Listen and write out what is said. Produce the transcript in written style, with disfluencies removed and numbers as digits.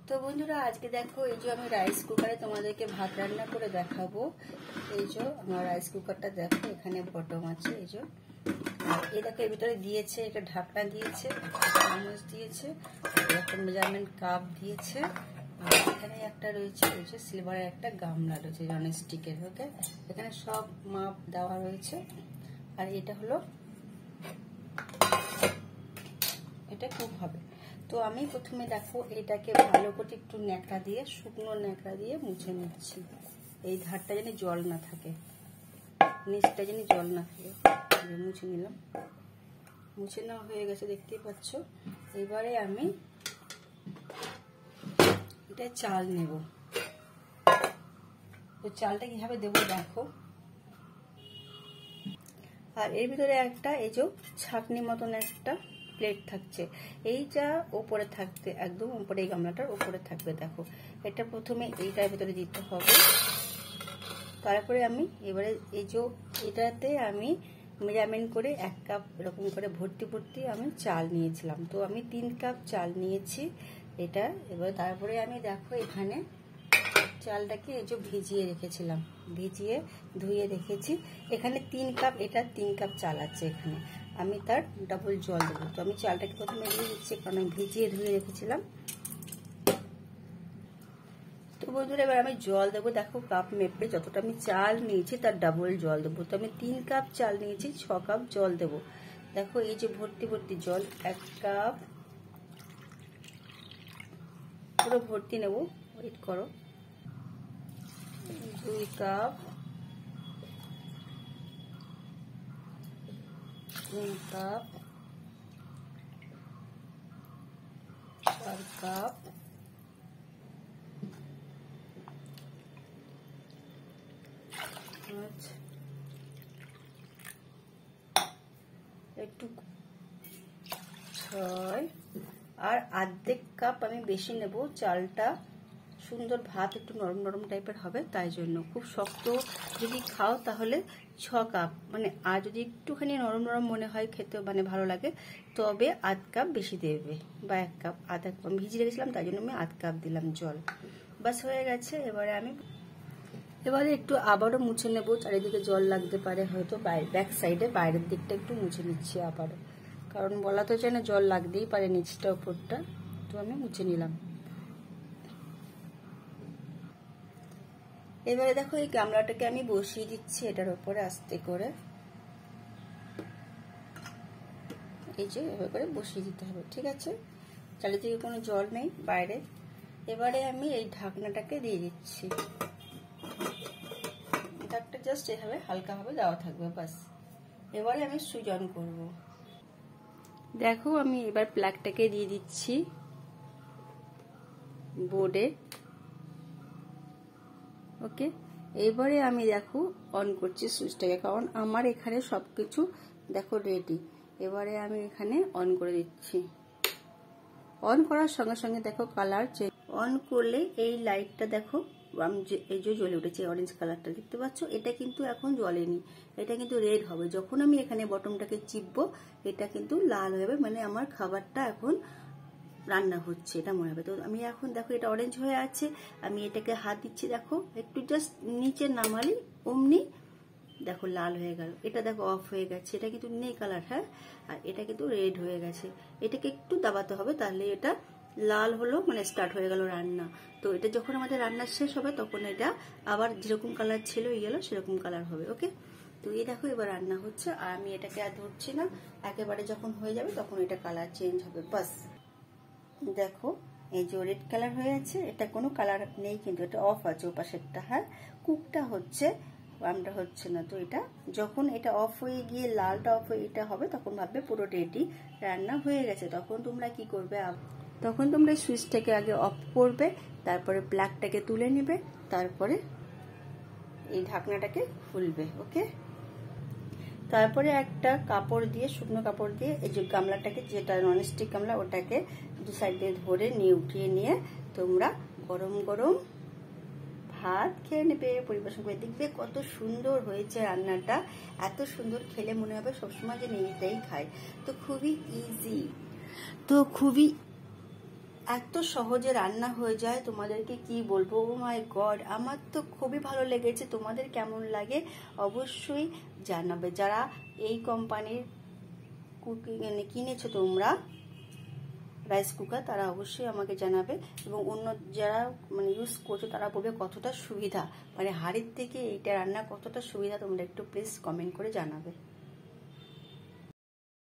তো বন্ধুরা আজকে দেখো এই যে আমি রাইস কুকারে তোমাদেরকে ভাত রান্না করে দেখাবো। এই যে আমার রাইস কুকারটা দেখো, এখানে বটম আছে। এই যে এই দেখো এর ভিতরে দিয়েছে, এটা ঢাকনা দিয়েছে, চামচ দিয়েছে, এরকম মেজারমেন্ট কাপ দিয়েছে, আর এখানে একটা রয়েছে এই যে সিলভারের একটা গামলা রয়েছে ননস্টিকের। ওকে, এখানে সব মাপ দেওয়া রয়েছে। আর এটা হলো, এটা খুব হবে। তো আমি প্রথমে দেখো এটাকে ভালো করে একটু ন্যাকড়া দিয়ে, শুকনো ন্যাকড়া দিয়ে মুছে নিচ্ছি। এই ধারটা যেন জল না থাকে, নিচটা যেন জল না থাকে। মুছে নিলাম, মুছে নেওয়া হয়ে গেছে, দেখতেই পাচ্ছ। এবারে আমি এটা চাল নেব। তো চালটা কিভাবে দেবো দেখো। আর এর ভিতরে একটা এই যে ছাঁকনি মতন একটা প্লেট থাকছে, এইটা ওপরে থাকবে, একদম উপরে, এই গামলাটার উপরে থাকবে। দেখো এটা প্রথমে এইটার ভিতরে দিতে হবে। তারপরে আমি এবারে এই যে এটাতে আমি মেজারমেন্ট করে 1 কাপ এরকম করে ভর্তি ভর্তি আমি চাল নিয়েছিলাম। তো আমি 3 কাপ চাল নিয়েছি এটা। এবার তারপরে আমি দেখো এখানে চালটাকে এই যে ভিজিয়ে রেখেছিলাম, ভিজিয়ে ধুয়ে রেখেছি। এখানে 3 কাপ, এটা 3 কাপ চাল আছে এখানে। আমি তার ডাবল জল দেবো। তো আমি চালটাকে প্রথমে দিয়ে দিচ্ছি, কারণ আমি ভিজিয়ে ধুয়ে রেখেছিলাম। তো বন্ধুরা এবার আমি জল দেবো। দেখো কাপ মেপে যতটা আমি চাল নিয়েছি তার ডাবল জল দেবো। তো আমি 3 কাপ চাল নিয়েছি, 6 কাপ জল দেবো। দেখো এই যে ভর্তি ভর্তি জল, 1 কাপ পুরো ভর্তি নেবো। ওয়েট করো। 2 কাপ, 3 কাপ, 4 কাপ, 5, একটু 6, আর অর্ধেক কাপ আমি বেশি নেব। চালটা সুন্দর ভাত একটু নরম নরম টাইপের হবে, তাই জন্য। খুব শক্ত যদি খাও তাহলে 6 কাপ, মানে আর যদি একটুখানি নরম নরম মনে হয় খেতে, মানে ভালো লাগে, তবে 1/2 কাপ বেশি দেবে, বা 1 কাপ, 1/2 কাপ আমি ভিজিয়ে রেখেছিলাম, তাই জন্য আমি 1/2 কাপ দিলাম জল। বাস হয়ে গেছে। এবারে একটু আবারও মুছে নেব, চারিদিকে জল লাগতে পারে হয়তো, ব্যাক সাইডে বাইরের দিকটা একটু মুছে নিচ্ছি আবারও, কারণ বলা তো চাই না, জল লাগতেই পারে নিচটা উপরটা। তো আমি মুছে নিলাম। এবারে দেখো এই গামলাটাকে আমি বসিয়ে দিচ্ছি এটার উপরে আস্তে করে। এই যে এভাবে করে বসিয়ে দিতে হবে, ঠিক আছে। চারিদিকে কোনো জল নেই বাইরে। এবারে আমি এই ঢাকনাটাকে দিয়ে দিচ্ছি। ঢাকটা জাস্ট এভাবে হালকাভাবে দেওয়া থাকবে, বাস। এবারে আমি সুইচ অন করব। দেখো আমি এবার প্লাগটাকে দিয়ে দিচ্ছি বোর্ডে। ওকে, এবারে আমি দেখো অন করছি সুইচটাকে, কারণ আমার এখানে সবকিছু দেখো রেডি। এবারে আমি এখানে অন করে দিচ্ছি। অন করার সঙ্গে সঙ্গে দেখো কালার চেঞ্জ। অন করলে এই লাইটটা দেখো এই যে জ্বলে উঠেছে, অরেঞ্জ কালারটা দেখতে পাচ্ছ। এটা কিন্তু এখন জ্বলেনি, এটা কিন্তু রেড হবে। যখন আমি এখানে বটমটাকে চিপবো এটা কিন্তু লাল হবে, মানে আমার খাবারটা এখন রান্না হচ্ছে, এটা মনে হবে। তো আমি এখন দেখো এটা অরেঞ্জ হয়ে আছে, আমি এটাকে হাত দিচ্ছি, দেখো একটু জাস্ট নিচে নামালি অমনি দেখো লাল হয়ে গেল। এটা দেখো অফ হয়ে গেছে, এটা কিন্তু নেই কালার, হ্যাঁ। আর এটা কিন্তু রেড হয়ে গেছে। এটাকে একটু দাবাতে হবে, তাহলে এটা লাল হলো, মানে স্টার্ট হয়ে গেল রান্না। তো এটা যখন আমাদের রান্না শেষ হবে তখন এটা আবার যেরকম কালার ছিল ইয়েলো সেরকম কালার হবে। ওকে, তো এই দেখো এবার রান্না হচ্ছে। আর আমি এটাকে আর ধরছি না, একেবারে যখন হয়ে যাবে তখন এটা কালার চেঞ্জ হবে, বাস। দেখো এই যে রেড কালার হয়ে আছে, এটা কোনো কালার নেই কিন্তু, এটা অফ আছে ওপাশেরটা, হ্যাঁ। কুকটা হচ্ছে, আমটা হচ্ছে না। তো এটা যখন এটা অফ হয়ে গিয়ে লালটা অফ হয়ে এটা হবে, তখন ভাববে পুরো রেডি, রান্না হয়ে গেছে। তখন তোমরা কি করবে, তখন তোমরা সুইচটাকে আগে অফ করবে, তারপরে প্লাগটাকে তুলে নেবে, তারপরে এই ঢাকনাটাকে খুলবে। ওকে, তারপরে একটা কাপড় দিয়ে, শুকনো কাপড় দিয়ে এই যে গামলাটাকে, যেটা ননস্টিক গামলা, ওটাকে 2 সাইড দিয়ে ধরে নিয়ে উঠিয়ে নিয়ে তোমরা গরম গরম ভাত খেয়ে নেবে, পরিবেশন করে দেখবে কত সুন্দর হয়েছে রান্নাটা। এত সুন্দর খেলে মনে হবে সবসময় যে এইটাই খাই। তো খুবই ইজি, তো খুবই এত সহজে রান্না হয়ে যায়, তোমাদেরকে কি বলবো। ও মাই গড, আমার তো খুবই ভালো লেগেছে। তোমাদের কেমন লাগে অবশ্যই জানাবে। যারা এই কোম্পানির কুকিং কিনেছো তোমরা রাইস কুকার, তারা অবশ্যই আমাকে জানাবে। এবং অন্য যারা ইউজ করছো তারা বলবে কতটা সুবিধা, হাঁড়ির থেকে এইটা রান্না কতটা সুবিধা, তোমরা একটু প্লিজ কমেন্ট করে জানাবে।